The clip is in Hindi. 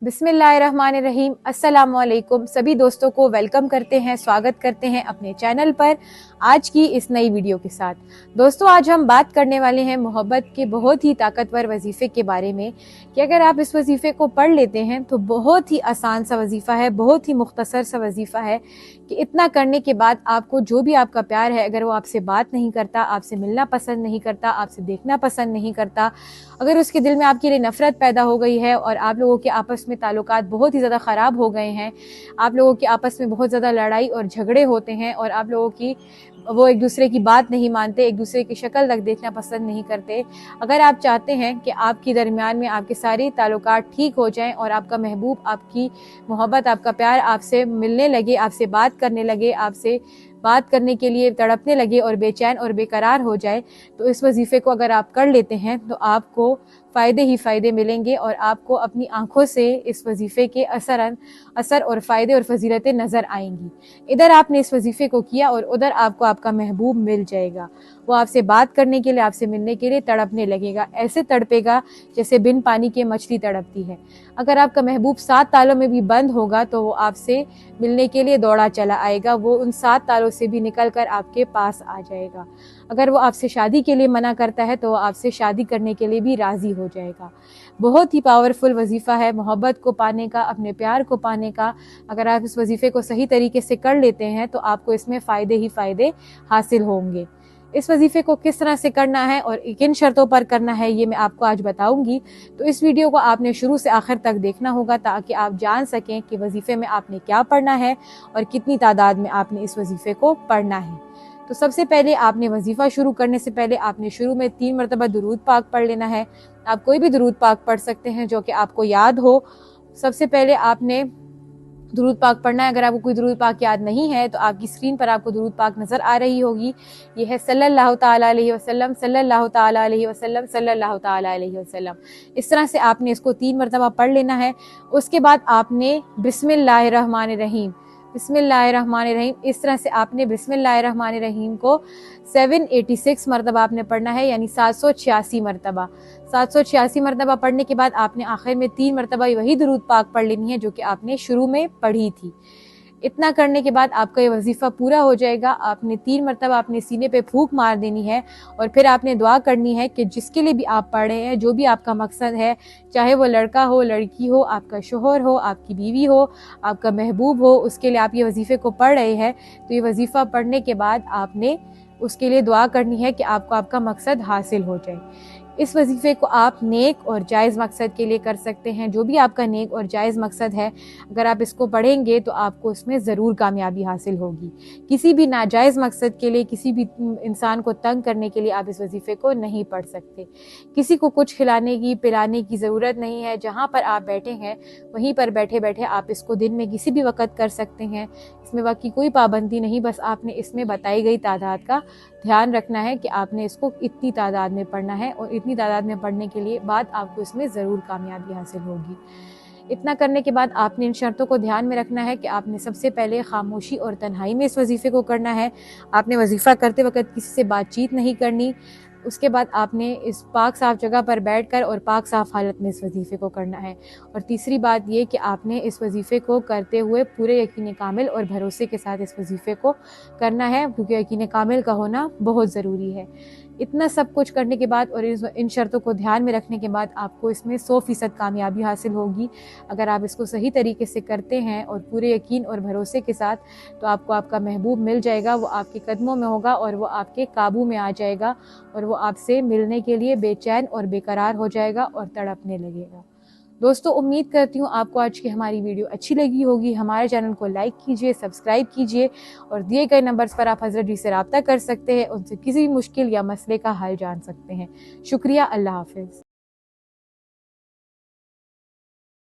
बिस्मिल्लाहिर्रहमानिर्रहीम। अस्सलाम वालेकुम। सभी दोस्तों को वेलकम करते हैं, स्वागत करते हैं अपने चैनल पर आज की इस नई वीडियो के साथ। दोस्तों, आज हम बात करने वाले हैं मोहब्बत के बहुत ही ताकतवर वजीफ़े के बारे में कि अगर आप इस वजीफ़े को पढ़ लेते हैं तो बहुत ही आसान सा वजीफ़ा है, बहुत ही मुख्तसर सा वजीफ़ा है कि इतना करने के बाद आपको जो भी आपका प्यार है, अगर वो आपसे बात नहीं करता, आपसे मिलना पसंद नहीं करता, आपसे देखना पसंद नहीं करता, अगर उसके दिल में आपके लिए नफ़रत पैदा हो गई है और आप लोगों के आपस में ताल्लुकात बहुत ही ज़्यादा ख़राब हो गए हैं, आप लोगों के आपस में बहुत ज़्यादा लड़ाई और झगड़े होते हैं और आप लोगों की वो एक दूसरे की बात नहीं मानते, एक दूसरे की शक्ल तक देखना पसंद नहीं करते, अगर आप चाहते हैं कि आपके दरमियान में आपके सारे ताल्लुकात ठीक हो जाएं और आपका महबूब, आपकी मोहब्बत, आपका प्यार आपसे मिलने लगे, आपसे बात करने लगे, आपसे बात करने के लिए तड़पने लगे और बेचैन और बेकरार हो जाए, तो इस वजीफ़े को अगर आप कर लेते हैं तो आपको फ़ायदे ही फ़ायदे मिलेंगे और आपको अपनी आंखों से इस वजीफ़े के असर और फ़ायदे और फजीलतें नज़र आएंगी। इधर आपने इस वजीफ़े को किया और उधर आपको आपका महबूब मिल जाएगा। वो आपसे बात करने के लिए, आपसे मिलने के लिए तड़पने लगेगा, ऐसे तड़पेगा जैसे बिन पानी के मछली तड़पती है। अगर आपका महबूब 7 तालों में भी बंद होगा तो वो आपसे मिलने के लिए दौड़ा चला आएगा, वो उन 7 तालों से भी निकल कर आपके पास आ जाएगा। अगर वो आपसे शादी के लिए मना करता है तो वो आपसे शादी करने के लिए भी राज़ी हो जाएगा। बहुत ही पावरफुल वजीफ़ा है मोहब्बत को पाने का, अपने प्यार को पाने का। अगर आप इस वजीफ़े को सही तरीके से कर लेते हैं तो आपको इसमें फ़ायदे ही फ़ायदे हासिल होंगे। इस वजीफ़े को किस तरह से करना है और किन शर्तों पर करना है, ये मैं आपको आज बताऊंगी। तो इस वीडियो को आपने शुरू से आखिर तक देखना होगा ताकि आप जान सकें कि वजीफ़े में आपने क्या पढ़ना है और कितनी तादाद में आपने इस वजीफ़े को पढ़ना है। तो सबसे पहले आपने वजीफ़ा शुरू करने से पहले आपने शुरू में 3 मरतबा दुरूद पाक पढ़ लेना है। आप कोई भी दुरूद पाक पढ़ सकते हैं जो कि आपको याद हो। सबसे पहले आपने दुरूद पाक पढ़ना है। अगर आपको कोई दुरूद पाक याद नहीं है तो आपकी स्क्रीन पर आपको दुरूद पाक नज़र आ रही होगी। ये है सल्लल्लाहु ताला अलैहि वसल्लम, सल्लल्लाहु ताला अलैहि वसल्लम, सल्लल्लाहु ताला अलैहि वसल्लम। इस तरह से आपने इसको 3 मरतबा पढ़ लेना है। उसके बाद आपने बिस्मिल्लाहिर्रहमानिर्रहीम, बिस्मिल्लाहिर्रहमानिर्रहीम, इस तरह से आपने बिस्मिल्लाहिर्रहमानिर्रहीम को 786 मरतबा आपने पढ़ना है, यानी 786 मरतबा। 786 मरतबा पढ़ने के बाद आपने आखिर में 3 मरतबा वही दुरूद पाक पढ़ लेनी है जो कि आपने शुरू में पढ़ी थी। इतना करने के बाद आपका ये वजीफ़ा पूरा हो जाएगा। आपने 3 मरतबा अपने सीने पे फूंक मार देनी है और फिर आपने दुआ करनी है कि जिसके लिए भी आप पढ़ रहे हैं, जो भी आपका मकसद है, चाहे वो लड़का हो, लड़की हो, आपका शोहर हो, आपकी बीवी हो, आपका महबूब हो, उसके लिए आप ये वजीफ़े को पढ़ रहे हैं, तो ये वजीफ़ा पढ़ने के बाद आपने उसके लिए दुआ करनी है कि आपको आपका मकसद हासिल हो जाए। इस वजीफ़े को आप नेक और जायज़ मकसद के लिए कर सकते हैं। जो भी आपका नेक और जायज़ मकसद है, अगर आप इसको पढ़ेंगे तो आपको इसमें ज़रूर कामयाबी हासिल होगी। किसी भी नाजायज़ मकसद के लिए, किसी भी इंसान को तंग करने के लिए आप इस वजीफ़े को नहीं पढ़ सकते। किसी को कुछ खिलाने की, पिलाने की ज़रूरत नहीं है। जहाँ पर आप बैठे हैं वहीं पर बैठे बैठे आप इसको दिन में किसी भी वक़्त कर सकते हैं। इसमें वक़्त की कोई पाबंदी नहीं, बस आपने इसमें बताई गई तादाद का ध्यान रखना है कि आपने इसको इतनी तादाद में पढ़ना है और इतनी तादाद में पढ़ने के लिए बाद आपको इसमें ज़रूर कामयाबी हासिल होगी। इतना करने के बाद आपने इन शर्तों को ध्यान में रखना है कि आपने सबसे पहले खामोशी और तन्हाई में इस वजीफ़े को करना है। आपने वजीफ़ा करते वक्त किसी से बातचीत नहीं करनी। उसके बाद आपने इस पाक साफ़ जगह पर बैठकर और पाक साफ़ हालत में इस वजीफ़े को करना है। और तीसरी बात ये कि आपने इस वजीफ़े को करते हुए पूरे यकीन कामिल और भरोसे के साथ इस वजीफ़े को करना है, क्योंकि यकीन कामिल का होना बहुत ज़रूरी है। इतना सब कुछ करने के बाद और इन शर्तों को ध्यान में रखने के बाद आपको इसमें 100% कामयाबी हासिल होगी। अगर आप इसको सही तरीके से करते हैं और पूरे यकीन और भरोसे के साथ, तो आपको आपका महबूब मिल जाएगा। वो आपके कदमों में होगा और वो आपके काबू में आ जाएगा और वो आपसे मिलने के लिए बेचैन और बेकरार हो जाएगा और तड़पने लगेगा। दोस्तों, उम्मीद करती हूँ आपको आज की हमारी वीडियो अच्छी लगी होगी। हमारे चैनल को लाइक कीजिए, सब्सक्राइब कीजिए और दिए गए नंबर्स पर आप हज़रत जी से रब्ता कर सकते हैं, उनसे किसी भी मुश्किल या मसले का हल जान सकते हैं। शुक्रिया। अल्लाह हाफ़िज़।